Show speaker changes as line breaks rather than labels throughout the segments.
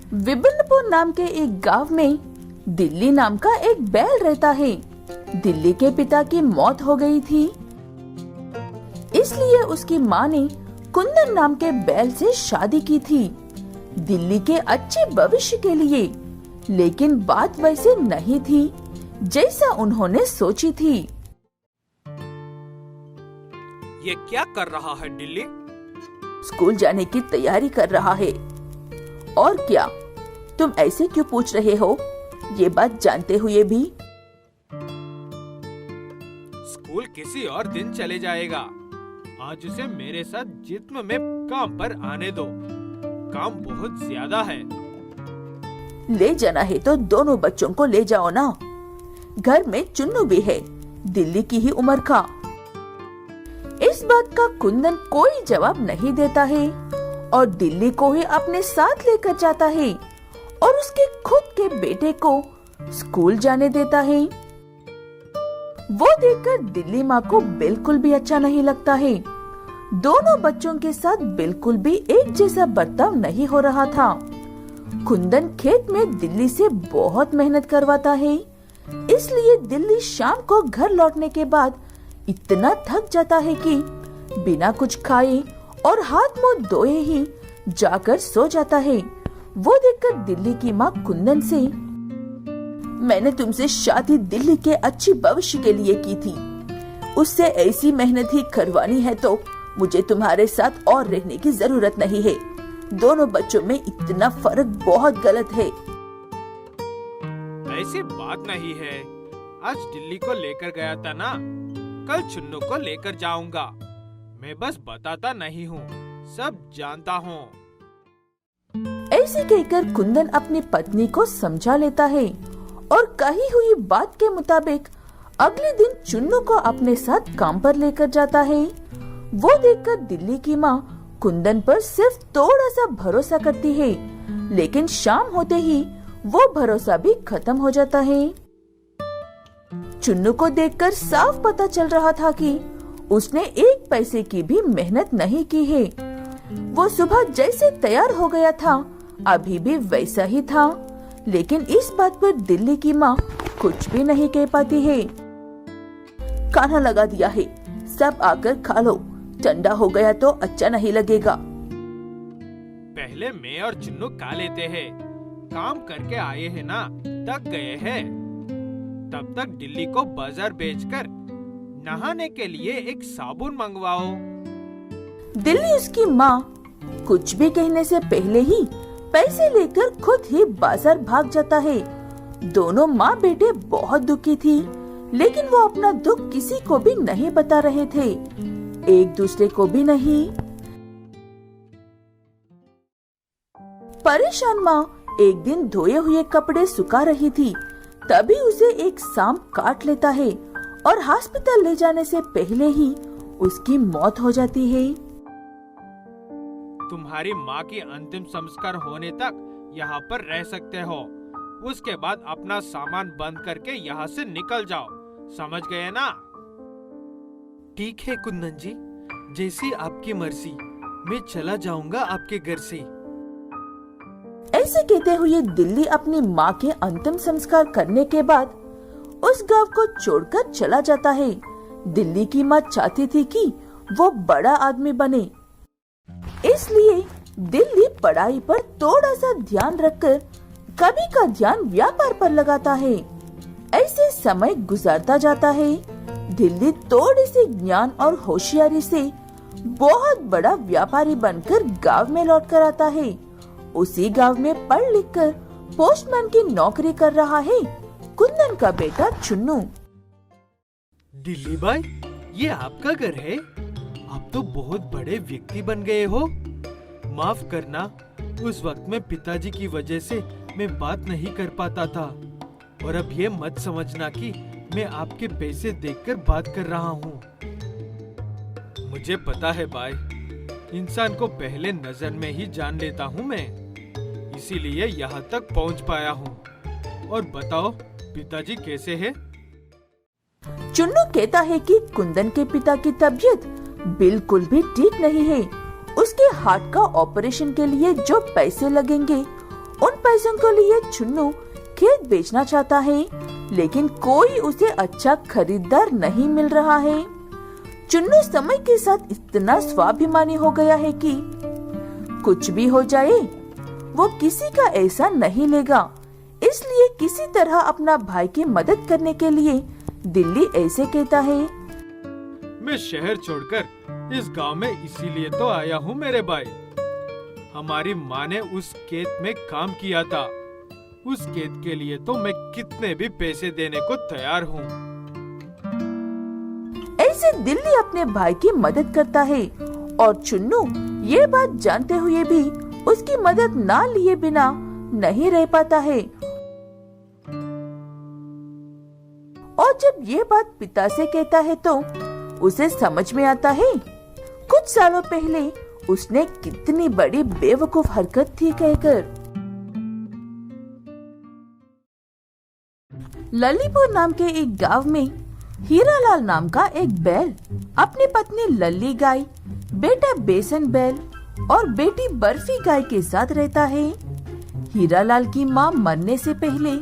विबिन्नपुर नाम के एक गांव में दिल्ली नाम का एक बैल रहता है। दिल्ली के पिता की मौत हो गई थी, इसलिए उसकी माँ ने कुंदन नाम के बैल से शादी की थी दिल्ली के अच्छे भविष्य के लिए। लेकिन बात वैसे नहीं थी जैसा उन्होंने सोची थी।
ये क्या कर रहा है दिल्ली?
स्कूल जाने की तैयारी कर रहा है। और क्या, तुम ऐसे क्यों पूछ रहे हो, ये बात जानते हुए भी?
स्कूल किसी और दिन चले जाएगा। आज उसे मेरे साथ जिस्म में काम पर आने दो। काम बहुत ज्यादा है।
ले जाना है तो दोनों बच्चों को ले जाओ ना। घर में चुन्नू भी है, दिल्ली की ही उम्र का। इस बात का कुंदन कोई जवाब नहीं देता है और दिल्ली को ही अपने साथ लेकर जाता है और उसके खुद के बेटे को स्कूल जाने देता है। वो देखकर दिल्ली माँ को बिल्कुल भी अच्छा नहीं लगता है। दोनों बच्चों के साथ बिल्कुल भी एक जैसा बर्ताव नहीं हो रहा था। कुंदन खेत में दिल्ली से बहुत मेहनत करवाता है, इसलिए दिल्ली शाम को घर लौटने के बाद इतना थक जाता है कि बिना कुछ खाए और हाथ मुंह धोए ही जाकर सो जाता है। वो देखकर दिल्ली की माँ कुंदन से, मैंने तुमसे शादी दिल्ली के अच्छी भविष्य के लिए की थी, उससे ऐसी मेहनत ही करवानी है तो मुझे तुम्हारे साथ और रहने की जरूरत नहीं है। दोनों बच्चों में इतना फर्क बहुत गलत है।
ऐसी बात नहीं है। आज दिल्ली को लेकर गया था ना, कल चुन्नू को लेकर जाऊंगा। मैं बस बताता नहीं हूँ, सब जानता हूँ।
ऐसे कहकर कुंदन अपनी पत्नी को समझा लेता है और कही हुई बात के मुताबिक अगले दिन चुन्नू को अपने साथ काम पर लेकर जाता है। वो देखकर दिल्ली की माँ कुंदन पर सिर्फ थोड़ा सा भरोसा करती है, लेकिन शाम होते ही वो भरोसा भी खत्म हो जाता है। चुन्नू को देखकर साफ पता चल रहा था कि उसने एक पैसे की भी मेहनत नहीं की है। वो सुबह जैसे तैयार हो गया था अभी भी वैसा ही था, लेकिन इस बात पर दिल्ली की माँ कुछ भी नहीं कह पाती है। खाना लगा दिया है, सब आकर खा लो, ठंडा हो गया तो अच्छा नहीं लगेगा।
पहले मैं और चुन्नू खा लेते हैं, काम करके आए हैं ना, थक गए हैं। तब तक दिल्ली को बाजार भेजकर नहाने के लिए एक साबुन मंगवाओ।
दिल्ली उसकी माँ कुछ भी कहने से पहले ही पैसे लेकर खुद ही बाजार भाग जाता है। दोनों माँ बेटे बहुत दुखी थी, लेकिन वो अपना दुख किसी को भी नहीं बता रहे थे, एक दूसरे को भी नहीं। परेशान माँ एक दिन धोए हुए कपड़े सुखा रही थी, तभी उसे एक सांप काट लेता है और अस्पताल ले जाने से पहले ही उसकी मौत हो जाती है।
तुम्हारी माँ की अंतिम संस्कार होने तक यहाँ पर रह सकते हो, उसके बाद अपना सामान बंद करके यहाँ से निकल जाओ, समझ गए ना?
ठीक है कुंदन जी, जैसी आपकी मर्जी, मैं चला जाऊंगा आपके घर से।
ऐसे कहते हुए दिल्ली अपनी माँ के अंतिम संस्कार करने के बाद उस गांव को छोड़कर चला जाता है। दिल्ली की माँ चाहती थी कि वो बड़ा आदमी बने, इसलिए दिल्ली पढ़ाई पर थोड़ा सा ध्यान रखकर कभी का ध्यान व्यापार पर लगाता है। ऐसे समय गुजरता जाता है। दिल्ली थोड़ी सी ज्ञान और होशियारी से बहुत बड़ा व्यापारी बनकर गांव में लौट कर आता है। उसी गांव में पढ़ लिख कर पोस्टमैन की नौकरी कर रहा है कुंदन का बेटा चुन्नू।
दिल्ली भाई, ये आपका घर है? आप तो बहुत बड़े व्यक्ति बन गए हो। माफ करना, उस वक्त में पिताजी की वजह से मैं बात नहीं कर पाता था, और अब ये मत समझना कि मैं आपके पैसे देखकर बात कर रहा हूँ।
मुझे पता है भाई, इंसान को पहले नजर में ही जान लेता हूँ मैं, इसीलिए यहाँ तक पहुँच पाया हूँ। और बताओ, पिताजी कैसे हैं?
चुन्नू कहता है कि कुंदन के पिता की तबीयत बिल्कुल भी ठीक नहीं है। उसके हार्ट का ऑपरेशन के लिए जो पैसे लगेंगे उन पैसों के लिए चुन्नू खेत बेचना चाहता है, लेकिन कोई उसे अच्छा खरीदार नहीं मिल रहा है। चुन्नू समय के साथ इतना स्वाभिमानी हो गया है कि कुछ भी हो जाए वो किसी का ऐसा नहीं लेगा। इसलिए किसी तरह अपना भाई की मदद करने के लिए दिल्ली ऐसे कहता है,
मैं शहर छोड़कर इस गांव में इसीलिए तो आया हूँ मेरे भाई। हमारी माँ ने उस खेत में काम किया था। उस खेत के लिए तो मैं कितने भी पैसे देने को तैयार हूँ।
ऐसे दिल्ली अपने भाई की मदद करता है और चुन्नू ये बात जानते हुए भी उसकी मदद ना लिए बिना नहीं रह पाता है। और जब ये बात पिता से कहता है तो उसे समझ में आता है कुछ सालों पहले उसने कितनी बड़ी बेवकूफ हरकत थी कहकर। लल्लीपुर नाम के एक गांव में हीरालाल नाम का एक बैल अपनी पत्नी लल्ली गाय, बेटा बेसन बैल और बेटी बर्फी गाय के साथ रहता है। हीरालाल की माँ मरने से पहले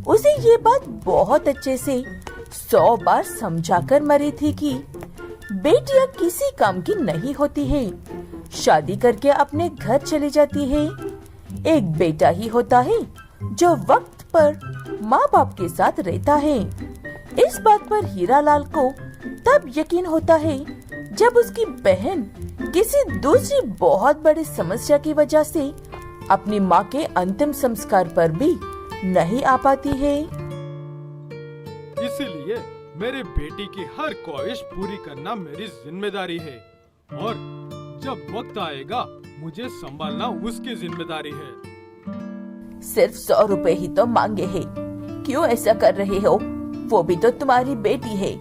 उसे ये बात बहुत अच्छे से 100 बार समझाकर मरी थी कि बेटियां किसी काम की नहीं होती है, शादी करके अपने घर चली जाती है। एक बेटा ही होता है जो वक्त पर माँ बाप के साथ रहता है। इस बात पर हीरालाल को तब यकीन होता है जब उसकी बहन किसी दूसरी बहुत बड़ी समस्या की वजह से अपनी माँ के अंतिम संस्कार पर भी नहीं आ पाती है।
इसीलिए मेरे बेटी की हर ख्वाहिश पूरी करना मेरी जिम्मेदारी है और जब वक्त आएगा मुझे संभालना उसकी जिम्मेदारी है।
सिर्फ 100 रुपए ही तो मांगे हैं, क्यों ऐसा कर रहे हो? वो भी तो तुम्हारी बेटी है।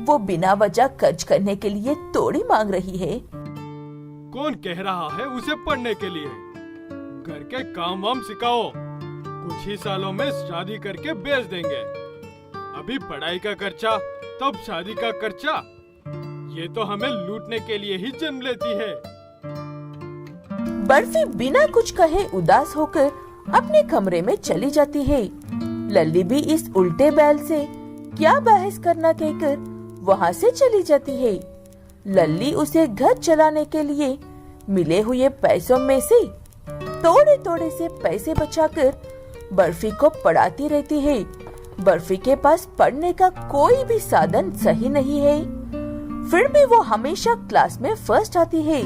वो बिना वजह खर्च करने के लिए थोड़ी मांग रही है।
कौन कह रहा है उसे पढ़ने के लिए? घर के काम वाम सिखाओ, कुछ ही सालों में शादी करके बेच देंगे। अभी पढ़ाई का खर्चा, तब शादी का खर्चा, ये तो हमें लूटने के लिए ही जन्म लेती है।
बर्फी बिना कुछ कहे उदास होकर अपने कमरे में चली जाती है। लल्ली भी इस उल्टे बैल से क्या बहस करना कहकर वहाँ से चली जाती है। लल्ली उसे घर चलाने के लिए मिले हुए पैसों में से थोड़े थोड़े से पैसे बचाकर बर्फी को पढ़ाती रहती है। बर्फी के पास पढ़ने का कोई भी साधन सही नहीं है, फिर भी वो हमेशा क्लास में फर्स्ट आती है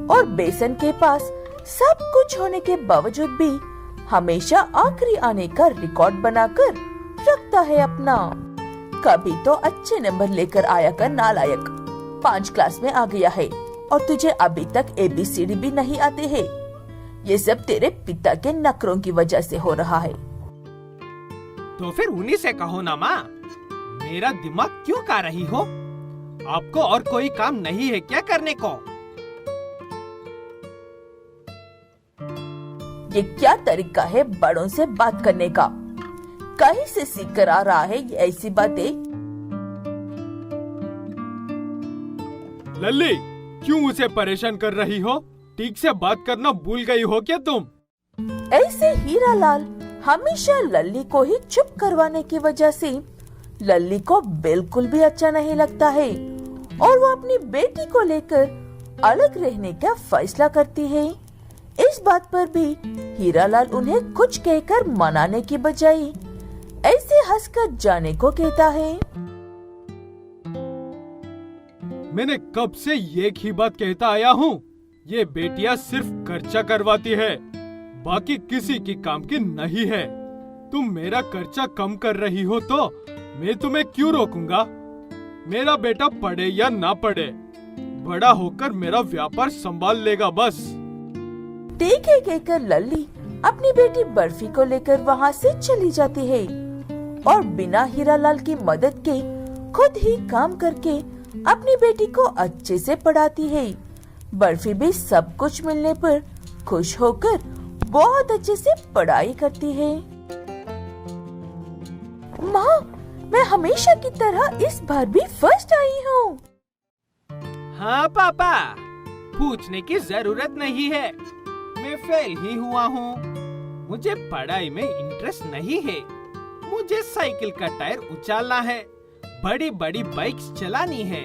और बेसन के पास सब कुछ होने के बावजूद भी हमेशा आखिरी आने का रिकॉर्ड बनाकर रखता है अपना। कभी तो अच्छे नंबर लेकर आया कर नालायक, 5 क्लास में आ गया है और तुझे अभी तक ABCD भी नहीं आते हैं। ये सब तेरे पिता के नखरों की वजह से हो रहा है।
तो फिर उन्हीं से कहो ना माँ, मेरा दिमाग क्यों खा रही हो? आपको और कोई काम नहीं है क्या करने को?
ये क्या तरीका है बड़ों से बात करने का? कहीं से सीख कर आ रहा है ये ऐसी बातें?
लल्ली, क्यों उसे परेशान कर रही हो? ठीक से बात करना भूल गई हो क्या तुम?
ऐसे हीरालाल हमेशा लल्ली को ही चुप करवाने की वजह से लल्ली को बिल्कुल भी अच्छा नहीं लगता है और वो अपनी बेटी को लेकर अलग रहने का फैसला करती है। इस बात पर भी हीरालाल उन्हें कुछ कहकर मनाने की बजाय ऐसे हंसकर जाने को कहता है।
मैंने कब से एक ही बात कहता आया हूँ, ये बेटियां सिर्फ खर्चा करवाती है, बाकी किसी की काम की नहीं है। तुम मेरा खर्चा कम कर रही हो तो मैं तुम्हें क्यों रोकूंगा? मेरा बेटा पढ़े या ना पढ़े, बड़ा होकर मेरा व्यापार संभाल लेगा बस।
ठीक है कहकर लल्ली अपनी बेटी बर्फी को लेकर वहाँ से चली जाती है और बिना हीरालाल की मदद के खुद ही काम करके अपनी बेटी को अच्छे से पढ़ाती है। बर्फी भी सब कुछ मिलने पर खुश होकर बहुत अच्छे से पढ़ाई करती है। माँ, मैं हमेशा की तरह इस बार भी फर्स्ट आई हूँ।
हाँ पापा, पूछने की जरूरत नहीं है, मैं फेल ही हुआ हूँ। मुझे पढ़ाई में इंटरेस्ट नहीं है। मुझे साइकिल का टायर उछालना है, बड़ी बड़ी बाइक्स चलानी है।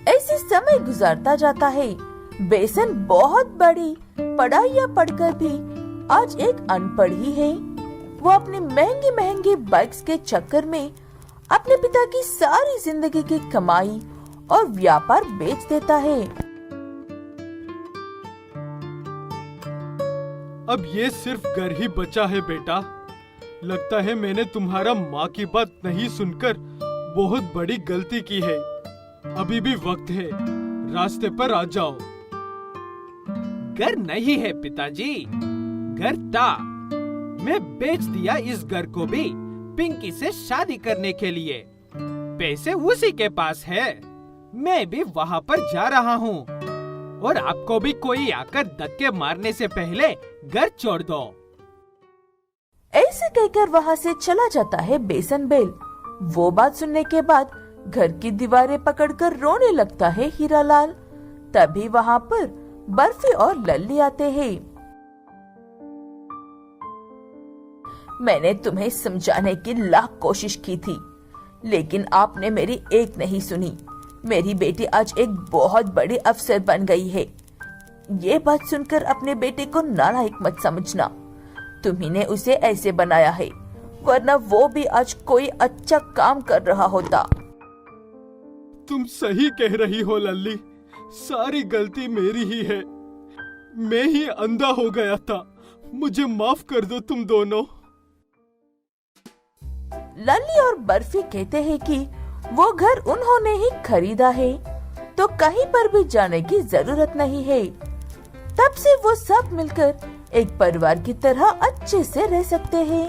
ऐसे समय गुजारता जाता है। बेसन बहुत बड़ी पढ़ाइयाँ पढ़कर भी आज एक अनपढ़ ही है। वो अपनी महंगी महंगी बाइक्स के चक्कर में अपने पिता की सारी जिंदगी की कमाई और व्यापार बेच देता है।
अब ये सिर्फ घर ही बचा है बेटा। लगता है मैंने तुम्हारा माँ की बात नहीं सुनकर बहुत बड़ी गलती की है। अभी भी वक्त है, रास्ते पर आ जाओ।
घर नहीं है पिताजी, घर था। मैं बेच दिया इस घर को भी पिंकी से शादी करने के लिए। पैसे उसी के पास है। मैं भी वहाँ पर जा रहा हूँ और आपको भी कोई आकर धक्के मारने से पहले घर छोड़ दो।
ऐसे कहकर वहाँ से चला जाता है बेसन बेल। वो बात सुनने के बाद घर की दीवारें पकड़कर रोने लगता है हीरालाल। तभी वहाँ पर बर्फी और लल्ली आते हैं। मैंने तुम्हें समझाने की लाख कोशिश की थी, लेकिन आपने मेरी एक नहीं सुनी। मेरी बेटी आज एक बहुत बड़ी अफसर बन गई है। ये बात सुनकर अपने बेटे को नालायक मत समझना। तुम्ही ने उसे ऐसे बनाया है, वरना वो भी आज कोई अच्छा काम कर रहा होता।
तुम सही कह रही हो लल्ली, सारी गलती मेरी ही है। मैं ही अंधा हो गया था। मुझे माफ कर दो तुम दोनों।
लल्ली और बर्फी कहते हैं कि वो घर उन्होंने ही खरीदा है, तो कहीं पर भी जाने की जरूरत नहीं है। तब से वो सब मिलकर एक परिवार की तरह अच्छे से रह सकते हैं।